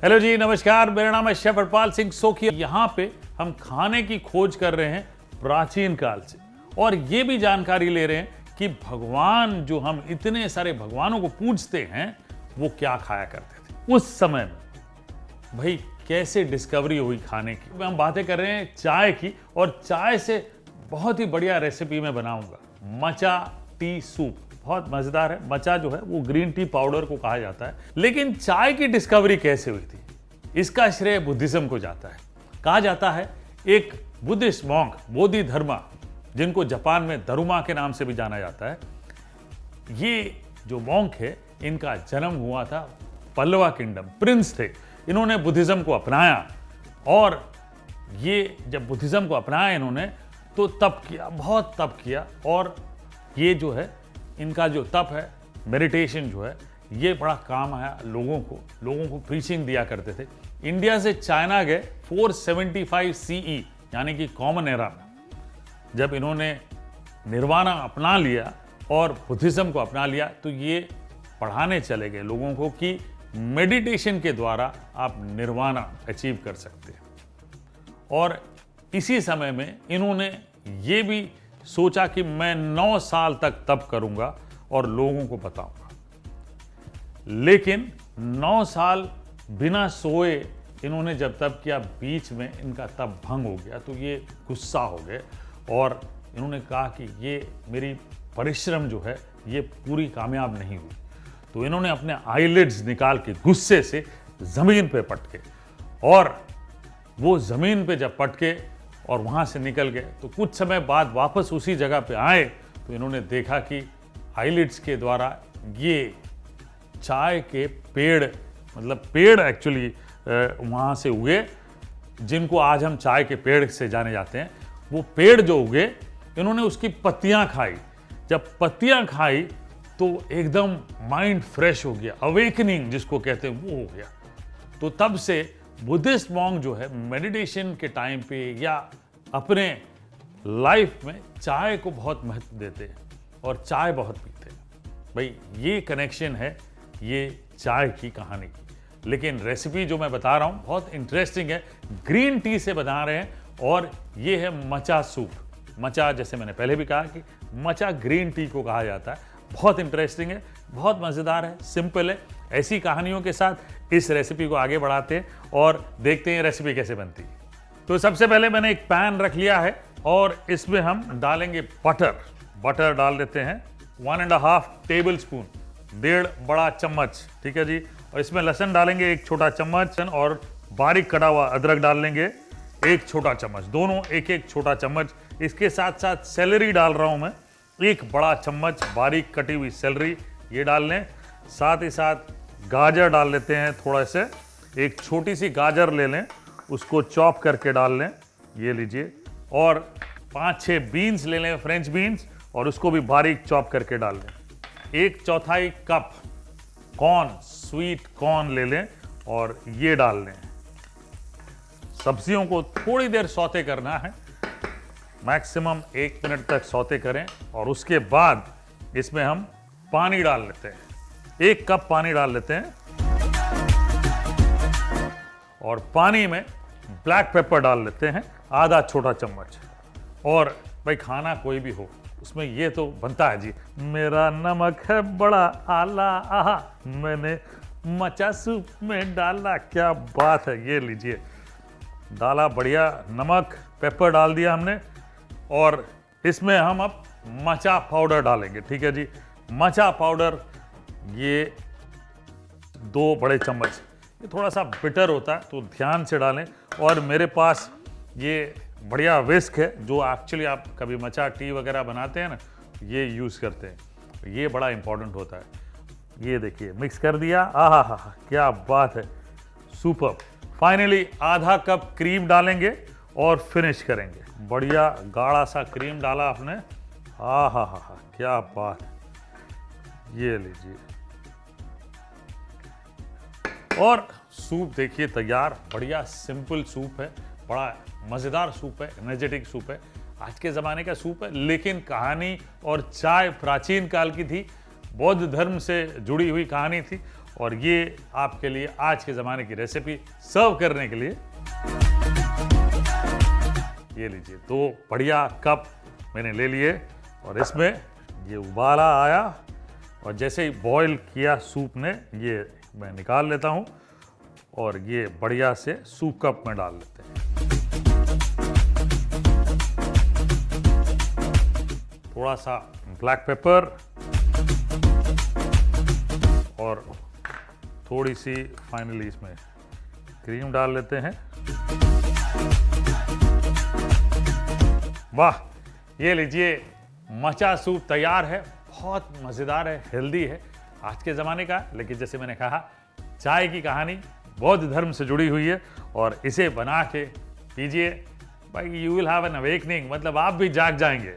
Hello जी, नमस्कार। मेरा नाम है शेफ हरपाल सिंह सोखी। यहाँ पे हम खाने की खोज कर रहे हैं प्राचीन काल से, और ये भी जानकारी ले रहे हैं कि भगवान जो हम इतने सारे भगवानों को पूजते हैं वो क्या खाया करते थे उस समय में। भाई कैसे डिस्कवरी हुई खाने की। हम बातें कर रहे हैं चाय की, और चाय से बहुत ही बढ़िया रेसिपी मैं बनाऊंगा, मचा टी सूप। बहुत मजेदार है। मचा जो है वो ग्रीन टी पाउडर को कहा जाता है। लेकिन चाय की डिस्कवरी कैसे हुई थी, इसका श्रेय बुद्धिज्म को जाता है। कहा जाता है एक बुद्धिस्ट मॉन्क बोधि धर्मा, जिनको जापान में दरुमा के नाम से भी जाना जाता है, ये जो मॉन्क है इनका जन्म हुआ था पल्लवा किंगडम। प्रिंस थे, इन्होंने बुद्धिज्म को अपनाया, और ये जब बुद्धिज्म को अपनाया इन्होंने तो तप किया, बहुत तप किया। और ये जो है इनका जो तप है, मेडिटेशन जो है, ये बड़ा काम आया लोगों को प्रीचिंग दिया करते थे। इंडिया से चाइना गए 475 सीई, यानी कि कॉमन एरा में। जब इन्होंने निर्वाणा अपना लिया और बुद्धिज्म को अपना लिया तो ये पढ़ाने चले गए लोगों को कि मेडिटेशन के द्वारा आप निर्वाणा अचीव कर सकते हैं। और इसी समय में इन्होंने ये भी सोचा कि मैं 9 साल तक तप करूंगा और लोगों को बताऊंगा। लेकिन 9 साल बिना सोए इन्होंने जब तप किया, बीच में इनका तप भंग हो गया, तो ये गुस्सा हो गए और इन्होंने कहा कि ये मेरी परिश्रम जो है ये पूरी कामयाब नहीं हुई। तो इन्होंने अपने आईलिड्स निकाल के गुस्से से जमीन पे पटके, और वो जमीन पे जब पटके और वहाँ से निकल गए तो कुछ समय बाद वापस उसी जगह पे आए तो इन्होंने देखा कि आईलिड्स के द्वारा ये चाय के पेड़, मतलब पेड़ एक्चुअली वहाँ से उगे, जिनको आज हम चाय के पेड़ से जाने जाते हैं। वो पेड़ जो उगे, इन्होंने उसकी पत्तियाँ खाई। जब पत्तियाँ खाई तो एकदम माइंड फ्रेश हो गया, अवेकनिंग जिसको कहते हैं वो हो गया। तो तब से बुद्धिस्ट मॉन्क जो है मेडिटेशन के टाइम पे या अपने लाइफ में चाय को बहुत महत्व देते हैं और चाय बहुत पीते हैं। भाई ये कनेक्शन है ये चाय की कहानी की। लेकिन रेसिपी जो मैं बता रहा हूँ बहुत इंटरेस्टिंग है। ग्रीन टी से बना रहे हैं, और ये है मचा सूप। मचा, जैसे मैंने पहले भी कहा कि मचा ग्रीन टी को कहा जाता है। बहुत इंटरेस्टिंग है, बहुत मज़ेदार है, सिंपल है। ऐसी कहानियों के साथ इस रेसिपी को आगे बढ़ाते हैं और देखते हैं रेसिपी कैसे बनती है। तो सबसे पहले मैंने एक पैन रख लिया है और इसमें हम डालेंगे बटर। बटर डाल देते हैं 1.5 टेबल स्पून, 1.5 बड़ा चम्मच, ठीक है जी। और इसमें लहसुन डालेंगे 1 छोटा चम्मच, और बारीक कटा हुआ अदरक डाल लेंगे 1 छोटा चम्मच, दोनों 1-1 छोटा चम्मच। इसके साथ साथ सेलरी डाल रहा हूँ मैं, 1 बड़ा चम्मच बारीक कटी हुई सेलरी ये डाल लें। साथ ही साथ गाजर डाल लेते हैं थोड़ा से, 1 छोटी सी गाजर ले लें, उसको चॉप करके डाल लें, ये लीजिए। और 5-6 बीन्स ले लें, फ्रेंच बीन्स, और उसको भी बारीक चॉप करके डाल लें। 1/4 कप कॉर्न, स्वीट कॉर्न ले लें और ये डाल लें। सब्जियों को थोड़ी देर सौते करना है, मैक्सिमम 1 मिनट तक सौते करें। और उसके बाद इसमें हम पानी डाल लेते हैं, 1 कप पानी डाल लेते हैं। और पानी में ब्लैक पेपर डाल लेते हैं, आधा छोटा चम्मच। और भाई खाना कोई भी हो उसमें ये तो बनता है जी, मेरा नमक है बड़ा आला, आहा मैंने मचा सूप में डाला, क्या बात है। ये लीजिए, डाला बढ़िया नमक, पेपर डाल दिया हमने। और इसमें हम अब मचा पाउडर डालेंगे, ठीक है जी। मचा पाउडर ये 2 बड़े चम्मच। ये थोड़ा सा बिटर होता है तो ध्यान से डालें। और मेरे पास ये बढ़िया विस्क है, जो एक्चुअली आप कभी मचा टी वगैरह बनाते हैं ना, ये यूज़ करते हैं। ये बड़ा इंपॉर्टेंट होता है। ये देखिए मिक्स कर दिया, आहा हा हा, क्या बात है, सुपर। फाइनली आधा कप क्रीम डालेंगे और फिनिश करेंगे। बढ़िया गाढ़ा सा क्रीम डाला आपने, आहा हा हा, क्या बात है। ये लीजिए, और सूप देखिए तैयार। बढ़िया सिंपल सूप है, बड़ा मज़ेदार सूप है, एनर्जेटिक सूप है। आज के ज़माने का सूप है, लेकिन कहानी और चाय प्राचीन काल की थी। बौद्ध धर्म से जुड़ी हुई कहानी थी और ये आपके लिए आज के ज़माने की रेसिपी सर्व करने के लिए ये लीजिए 2 बढ़िया कप मैंने ले लिए और इसमें ये उबाला आया और जैसे ही बॉईल किया सूप ने ये मैं निकाल लेता हूँ और ये बढ़िया से सूप कप में डाल लेते हैं। थोड़ा सा ब्लैक पेपर और थोड़ी सी फाइनली इसमें क्रीम डाल लेते हैं। वाह, ये लीजिए मचा सूप तैयार है। बहुत मज़ेदार है, हेल्दी है, आज के ज़माने का। लेकिन जैसे मैंने कहा, चाय की कहानी बौद्ध धर्म से जुड़ी हुई है और इसे बना के पीजिए भाई, you will have an awakening, मतलब आप भी जाग जाएंगे।